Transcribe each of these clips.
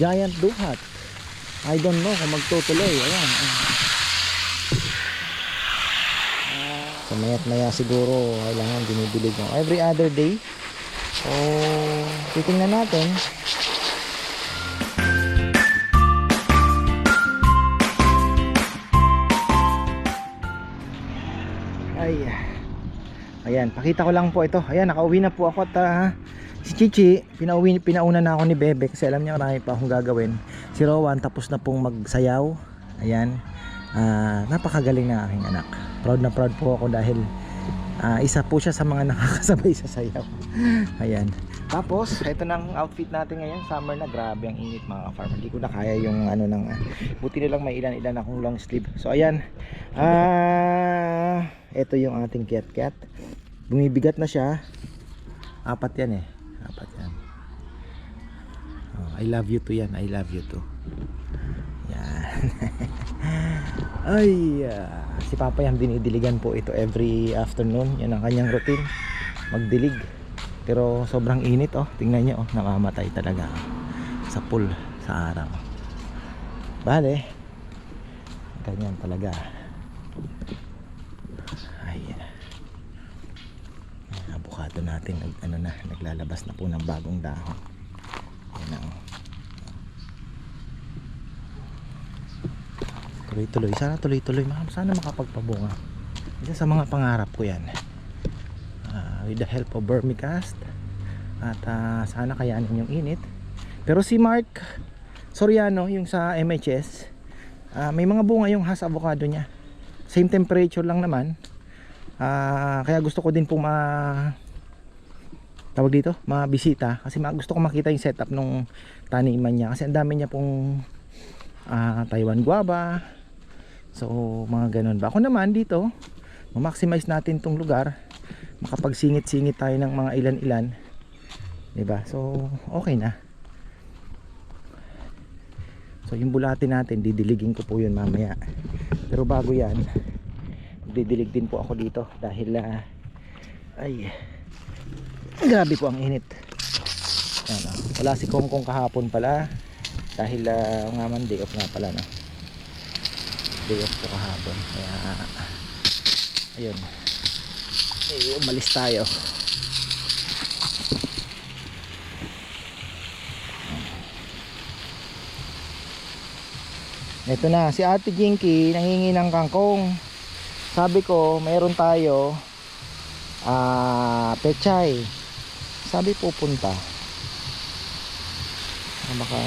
giant duhat. I don't know kung magtutuloy. Ayan. So maya't maya siguro kailangan dinidilig mo every other day. So titingnan natin. Ay, ayan, pakita ko lang po ito. Ayan, nakauwi na po ako at si Chichi, pinauna na ako ni Bebe kasi alam niya marami pa akong gagawin. Si Rowan tapos na pong magsayaw. Ayan, napakagaling na aking anak. Proud na proud po ako dahil isa po siya sa mga nakakasabay sa sayaw. Ayan. Tapos, ito nang outfit natin ngayon. Summer na, grabe ang init mga ka-farmer. Hindi ko na kaya yung ano ng buti na lang may ilan-ilan akong long sleeve. So ayan. Ito yung ating cat. Bumibigat na siya. 4 yan eh. 4 yan. I love you too yan. I love you too. Yan. Ay, si Papa yan dinidiligan po ito every afternoon. Yan ang kanyang routine. Magdilig. Pero sobrang init oh. Tingnan niyo oh, namamatay talaga sa pool sa araw. Bale, ganyan talaga. Ay, avocado natin naglalabas na po ng bagong dahon. Yan oh. Tuloy-tuloy, sana tuloy-tuloy. Sana makapagpabunga. Isa sa mga pangarap ko yan. With the help of Vermicast. At sana kayanin yung init. Pero si Mark Soriano, yung sa MHS, may mga bunga yung Hass avocado niya. Same temperature lang naman. Kaya gusto ko din pong mabisita. Kasi gusto ko makita yung setup nung taniman niya. Kasi ang dami niya pong Taiwan guava. So mga ganun ba. Ako naman dito, ma-maximize natin tong lugar. Makapagsingit-singit tayo ng mga ilan-ilan. Diba? So okay na. So yung bulate natin, didiligin ko po yun mamaya. Pero bago yan, didilig din po ako dito. Dahil ay, grabe po ang init. Ano, wala si Kongkong kahapon pala. Dahil nga man, day off nga pala no? Day off po kahapon. Kaya ayun, umalis tayo. Ito na, si Ate Jinky nangingi ng kangkong. Sabi ko, mayroon tayo pechay. Sabi pupunta. Baka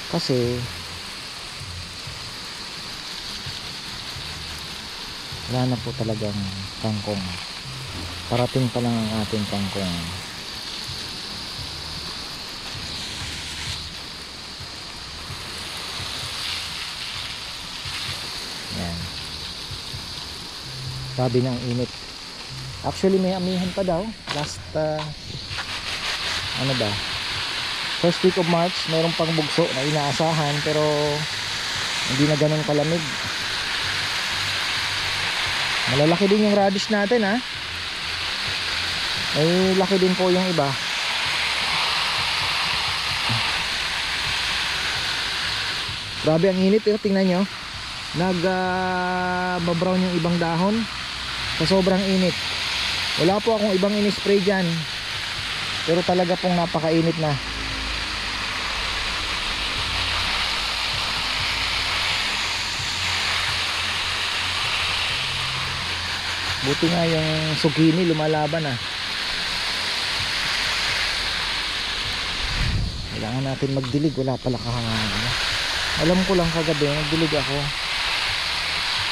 kasi wala na po talagang kangkong. Parating pa lang ang ating kangkong. Yan. Sabi ng init. Actually may amihan pa daw. Last first week of March mayroon pang bugso na inaasahan, pero hindi na ganun kalamig. Malalaki din yung radish natin ha. Ay laki din po yung iba. Grabe ang init eh. Tingnan nyo, babrown yung ibang dahon sa sobrang init. Wala po akong ibang in-spray dyan, pero talaga pong napakainit na. Buti nga yung zucchini lumalaban ah. Kailangan natin magdilig. Wala pala alam ko lang kagabi magdilig ako.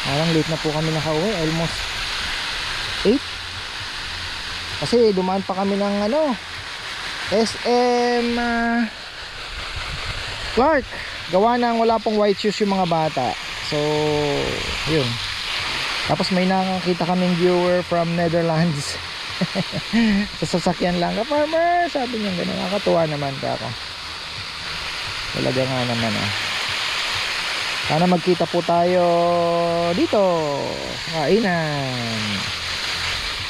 Parang late na po kami nakauwi. Almost 8. Kasi dumaan pa kami ng SM Clark. Gawa ng wala pong white shoes yung mga bata. So yun. Tapos may nakakita kaming viewer from Netherlands. Sa sasakyan lang, ka-farmer, sabi niya gano'n. Nakakatuwa naman kako. Talaga nga naman Sana magkita po tayo dito sa kainan.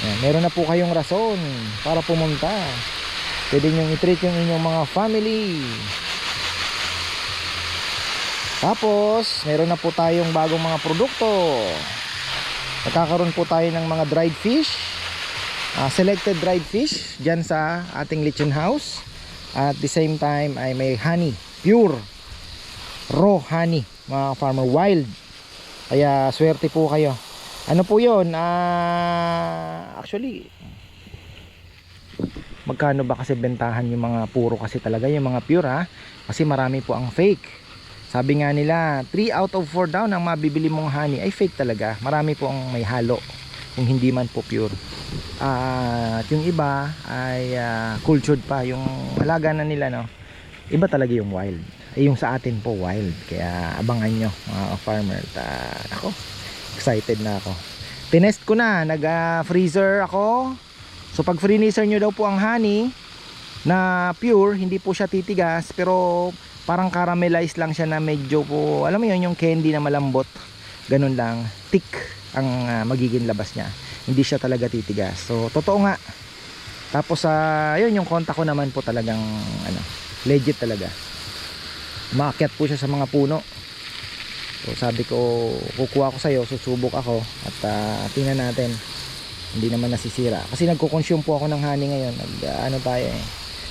Yan, meron na po kayong rason para pumunta. Pwede nyo i-treat yung inyong mga family. Tapos meron na po tayong bagong mga produkto. Nagkakaroon po tayo ng mga dried fish, selected dried fish dyan sa ating lechon house. At the same time ay may honey, pure raw honey, mga farmer, wild. Kaya swerte po kayo. Ano po yun? Actually, magkano ba kasi bentahan yung mga puro kasi talaga, yung mga pure ha? Kasi marami po ang fake. Sabi nga nila 3 out of 4 daw ng mabibili mong honey ay fake talaga. Marami po ang may halo, kung hindi man po pure. At yung iba ay cultured pa. Yung halaga na nila, no? Iba talaga yung wild. Yung sa atin po wild. Kaya abangan nyo mga farmer. Ako, excited na ako. Tinest ko na, nag freezer ako. So pag freezer nyo daw po ang honey na pure, hindi po siya titigas, pero parang caramelize lang siya na medyo po, alam mo yun, yung candy na malambot, ganun lang, thick ang magiging labas niya, hindi siya talaga titigas. So totoo nga. Tapos yun, yung konta ko naman po talagang legit talaga. Maakyat po siya sa mga puno. So sabi ko, kukuha ko sa'yo, susubok ako at tingnan natin, hindi naman nasisira kasi nagko-consume po ako ng honey ngayon. Tayo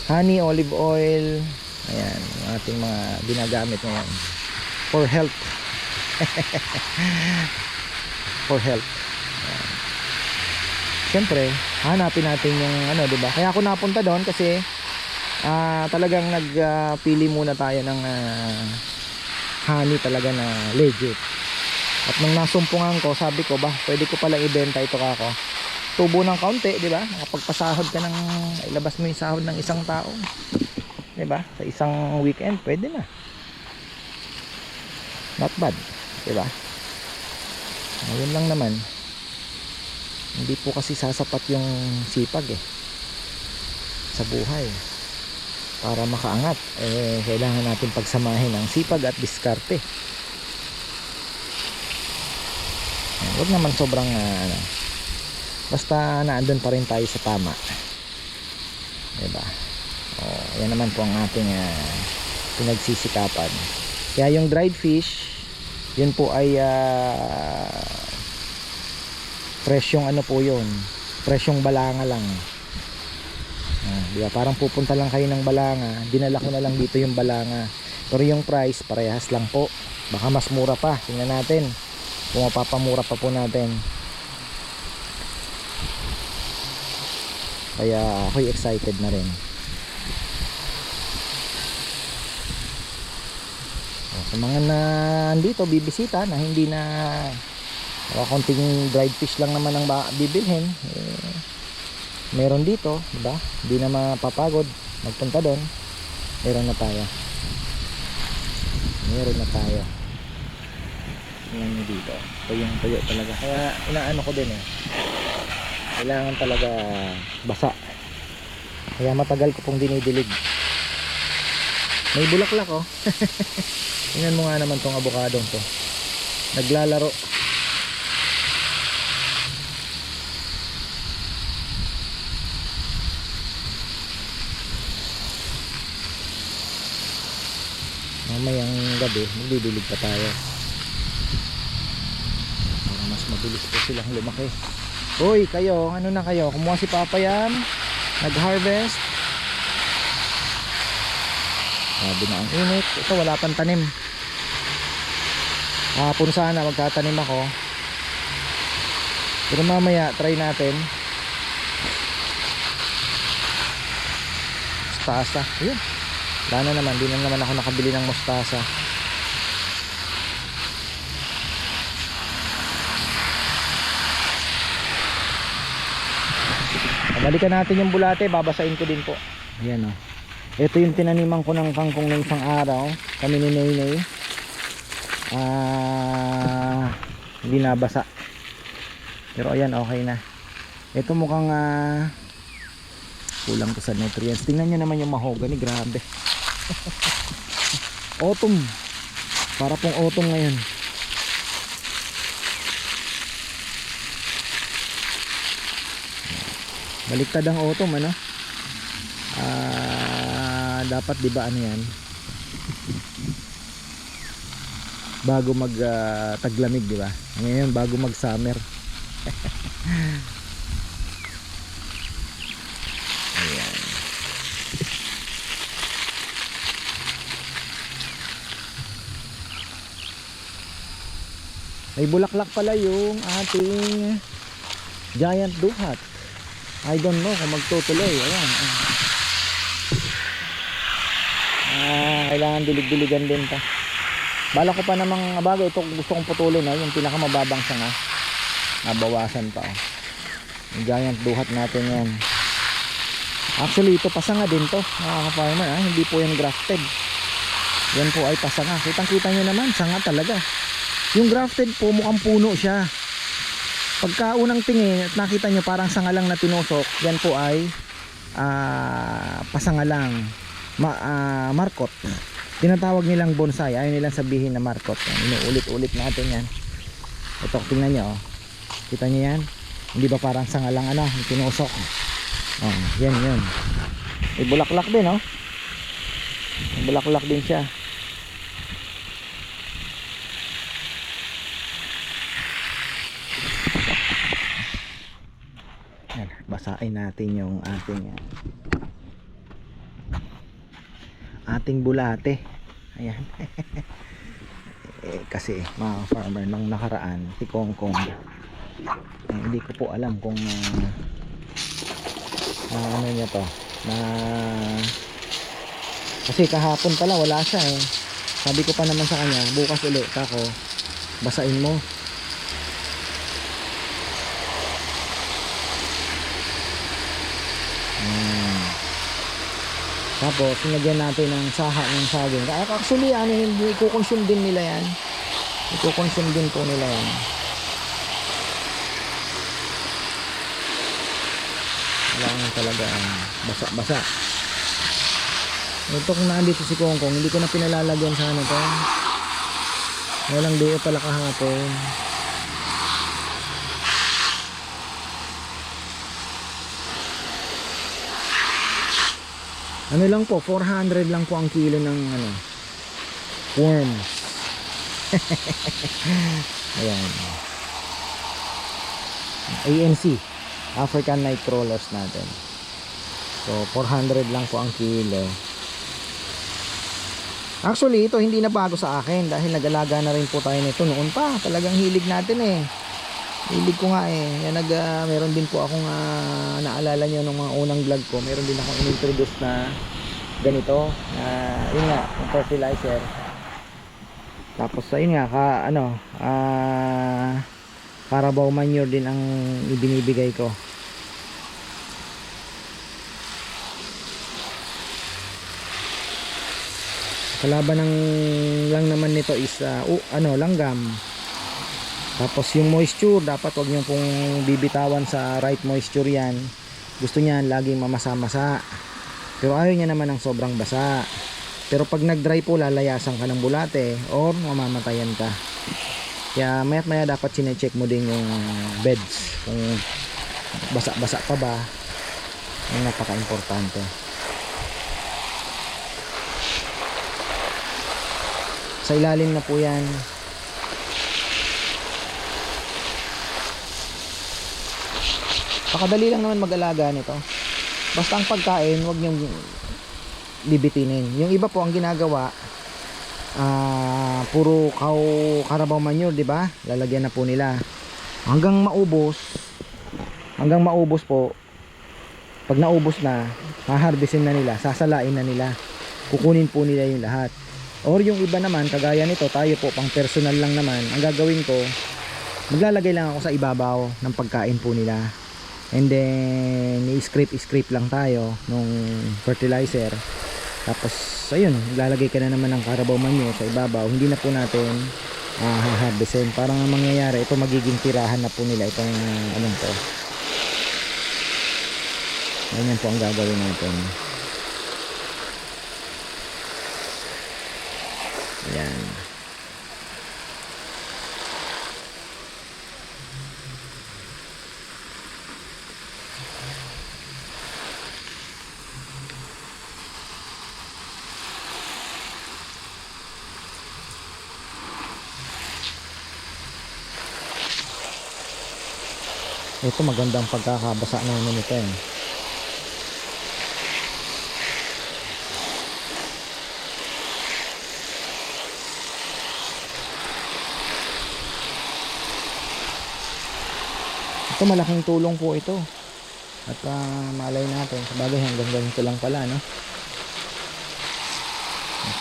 honey, olive oil. Ayan, yung ating mga ginagamit ngayon for health. For health. Ayan. Siyempre, hanapin natin yung diba? Kaya ako napunta doon kasi talagang nagpili muna tayo ng honey talaga na legit. At nung nasumpungan ko, sabi ko, pwede ko pala ibenta ito kako. Tubo ng kaunti, di ba? Nakapagpasahod ka ng, ilabas mo yung sahod ng isang tao. Di ba? Sa isang weekend, pwede na. Not bad, di ba? Ngayon lang naman, hindi po kasi sasapat yung sipag sa buhay. Para makaangat, kailangan natin pagsamahin ang sipag at diskarte. Huwag naman sobrang basta naandun pa rin tayo sa tama, diba? Yan naman po ang ating pinagsisikapan. Kaya yung dried fish, yun po ay presyong po yun, presyong balanga lang. Diba? Parang pupunta lang kayo ng balanga, dinala ko na lang dito yung balanga, pero yung price parehas lang po. Baka mas mura pa, tingnan natin kung mapapamura pa po natin. Kaya ako'y excited na rin. Sa mga nandito bibisita na hindi na konting dried fish lang naman ang bibilhin, meron dito, diba? Hindi na mapapagod magpunta doon. Meron na tayo. Tingnan nyo dito, tuyo talaga. Kaya inaano ko din kailangan talaga basa. Kaya matagal ko pong dinidilig. May bulaklak tingnan mo nga naman tong abukadong to, naglalaro. Mamayang gabi magdidilig pa tayo para mas mabilis po silang lumaki. Hoy kayo, ano na kayo? Kumuha si Papa yan, nag-harvest. Sabi na ang init. Ito wala pang tanim. Hapon sana magtatanim ako, pero mamaya try natin. Mustasa, yun. Wala na naman, di na naman ako nakabili ng mustasa. Balikan natin yung bulate, babasain ko din po. Ayan ito yung tinaniman ko ng kangkong ng isang araw, kami ni Naynay. Hindi nabasa, pero ayan, okay na. Ito mukhang kulang to sa nutrients. Tingnan nyo naman yung mahogany, grabe. Autumn, para pong autumn ngayon. Baliktad ang autumn, Dapat 'di ba ano yan, bago mag taglamig, 'di ba? Ngayon bago mag summer. Ayan. May bulaklak pala yung ating giant duhat. I don't know kung magtutuloy. Ayan. Kailangan dilig-diligan din to. Bala ko pa namang bagay ito, gusto kong putulin, yung pinakamababang sanga. Nabawasan pa. Yung giant duhat natin yan. Actually ito pasanga din to, mga ka-farmer, hindi po yan grafted. Yan po ay pasanga. Kitang-kita nyo naman, sanga talaga. Yung grafted po mukhang puno siya. Pagka unang tingin at nakita nyo parang sanga lang na tinusok, yan po ay pasanga lang. Markot. Tinatawag nilang bonsai. Ayaw nilang sabihin na markot. Inuulit-ulit natin yan. Ito, tingnan nyo. Kita nyo yan? Hindi ba parang sanga lang tinusok? Yan yun. May bulaklak din, may bulaklak din siya. Yan, basahin natin yung ating bulate. Ayan. Kasi mga farmer nung nakaraan, si Kongkong, hindi ko po alam kung ano niya to, kasi kahapon pala wala siya sabi ko pa naman sa kanya, bukas ulit ako basain mo. Tapos sinagyan natin ng saha ng saging. Actually i-consume din nila yan. I-consume din po nila yan. Kailangan talaga basa-basa. Ito kung nandito si Kongkong, hindi ko na pinalalagyan sa to. Walang day pala kahapon. Ano lang po, 400 lang po ang kilo ng worms. Ayan. ANC, African night crawlers natin. So 400 lang po ang kilo. Actually ito hindi na bago sa akin dahil nag-alaga na rin po tayo nito noon pa. Talagang hilig natin hilig ko nga yan, meron din po akong naalala nyo nung mga unang vlog ko, meron din akong in-introduce na ganito, yun nga, yung fertilizer. Tapos ayun nga, Carabao manure din ang ibinibigay ko. Kalaban lang naman nito is langgam. Tapos yung moisture, dapat wag niyo pong bibitawan sa right moisture yan. Gusto niyan laging mamasa-masa. Pero ayaw niya naman ng sobrang basa. Pero pag nag-dry po, lalayasan ka ng bulate or mamamatayan ka. Kaya maya't maya dapat sine-check mo din yung beds. Kung basa-basa pa ba. Yung napaka-importante. Sa ilalim na po yan. Pakadali lang naman mag-alaga nito. Basta ang pagkain, huwag niyong bibitinin. Yung iba po ang ginagawa, puro Carabao manure, 'di ba? Lalagyan na po nila hanggang maubos po. Pag naubos na, haharvestin na nila, sasalain na nila. Kukunin po nila yung lahat. Or yung iba naman, kagaya nito, tayo po pang personal lang naman. Ang gagawin ko, maglalagay lang ako sa ibabaw ng pagkain po nila. And then i-scrape lang tayo nung fertilizer. Tapos ayun, lalagay ka na naman ng Carabao manure sa ibabaw. Hindi na po natin haharvestin. Parang ang mangyayari, ito magiging tirahan na po nila itong to. Ganyan po ang gagawin natin. Ayan. Ito magandang pagkakabasa namin ito eh. Ito malaking tulong po ito. At malay natin, sabagay hanggang ganito lang pala, no?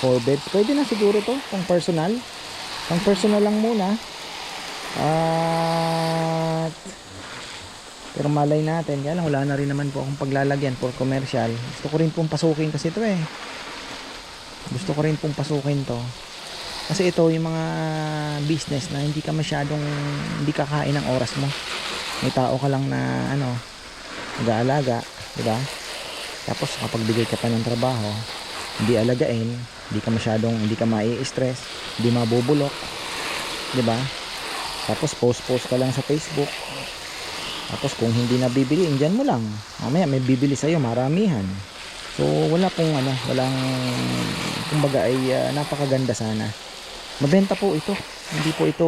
4 beds, pwede na siguro to pang personal. Pang personal lang muna. At pero malay natin, kaya lang wala na rin naman po akong paglalagyan for commercial. Gusto ko rin pong pasukin kasi ito eh. Gusto ko rin pong pasukin to. Kasi ito yung mga business na hindi ka masyadong, hindi kakain ng oras mo. May tao ka lang na ano, nag-aalaga, di ba? Tapos kapag bigay ka pa ng trabaho, hindi alagain, hindi ka masyadong, hindi ka mai-stress, hindi mabubulok, di ba? Tapos post ka lang sa Facebook. Tapos kung hindi nabibili, indyan mo lang. Mamaya may bibili sa'yo, maramihan. So wala pong ano, walang, kumbaga ay napakaganda sana. Mabenta po ito. Hindi po ito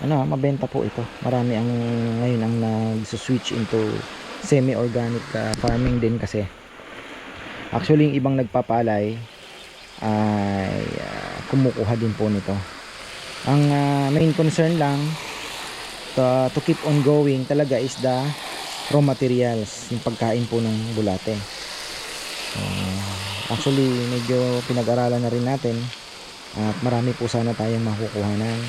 ano, mabenta po ito. Marami ang ngayon ang nag-switch into semi-organic farming din kasi. Actually, yung ibang nagpapalay ay kumukuha din po nito. Ang main concern lang to keep on going talaga is the raw materials, yung pagkain po ng bulate. Actually, medyo pinag-aralan na rin natin at marami po sana tayong makukuhanan.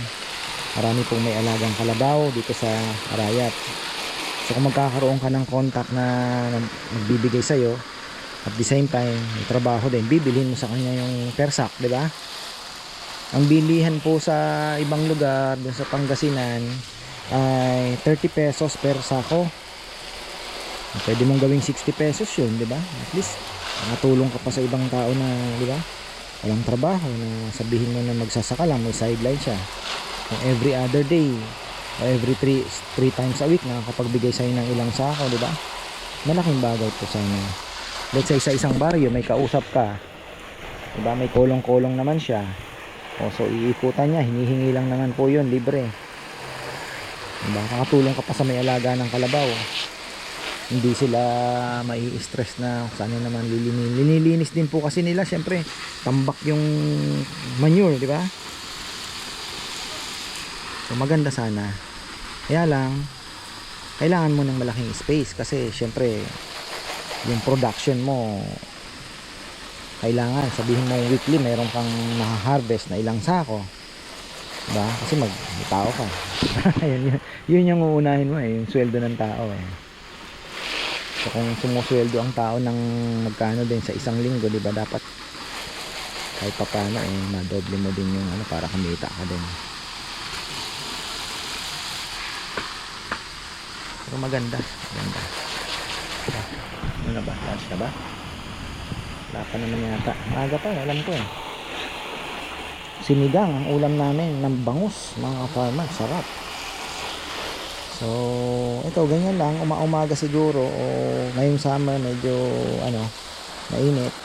Marami pong may alagang kalabaw dito sa Arayat. So kung magkakaroon ka ng contact na magbibigay sa'yo, at the same time may trabaho din, bibilhin mo sa kanya yung persak, di ba? Ang bilihan po sa ibang lugar, dun sa Pangasinan, ay 30 pesos per sako. Pwede mong gawing 60 pesos yun, di ba? At least nakatulong ka pa sa ibang tao na, di ba, walang trabaho, na sabihin mo na magsasaka lang, may sideline siya. Kung every other day o every 3 times a week nakakapagbigay sa'yo ng ilang sako, di ba? Malaking bagay po sana. Let's say sa isang baryo may kausap ka, di ba? May kolong-kolong naman siya. O so iikutan niya, hinihingi lang naman po yun, libre. Di ba? Nakatulong ka pa sa may alaga ng kalabaw. Hindi sila mai-stress na sana naman linilinis din po kasi nila, syempre tambak yung manure, di ba? So maganda sana. Kaya lang kailangan mo ng malaking space kasi syempre yung production mo kailangan, sabihin mo weekly mayroon kang na-harvest na ilang sako, diba? Kasi may tao ka. yun yung uunahin mo eh, yung sweldo ng tao eh. So kung sumusweldo ang tao ng magkano din sa isang linggo, diba, dapat kahit papano eh madoble mo din yung ano para kumita ka din. Pero maganda. Ano na ba? Lunch na ba? Wala pa naman yata. Maaga pa, alam ko eh. Sinigang ang ulam namin ng bangus, mga farmer. Sarap. So, ito, ganyan lang. Umaga siguro o ngayong summer medyo mainit.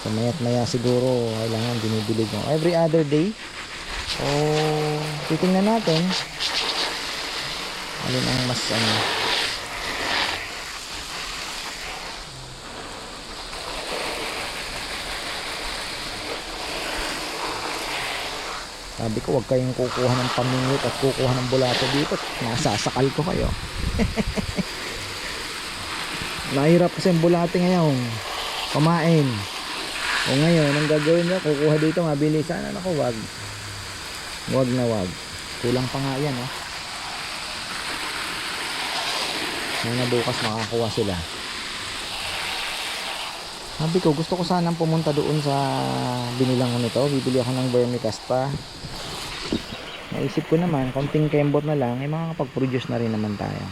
So, maya't maya siguro kailangan binibilig mo. Every other day. So, titingnan natin alin ang mas sabi ko wag kayong kukuha ng pamingwit at kukuha ng bulate dito, nasasakal ko kayo. Nahirap kasi ang bulate ngayon kumain. O ngayon ang gagawin nyo, kukuha dito mabilisan. Ano ko, wag na wag, kulang pa nga yan sana bukas makakuha sila. Sabi ko gusto ko sanang pumunta doon sa binilangan nito, bibili ako ng vermicast pa. Naisip ko naman konting kembot na lang, makakapag-produce na rin naman tayo.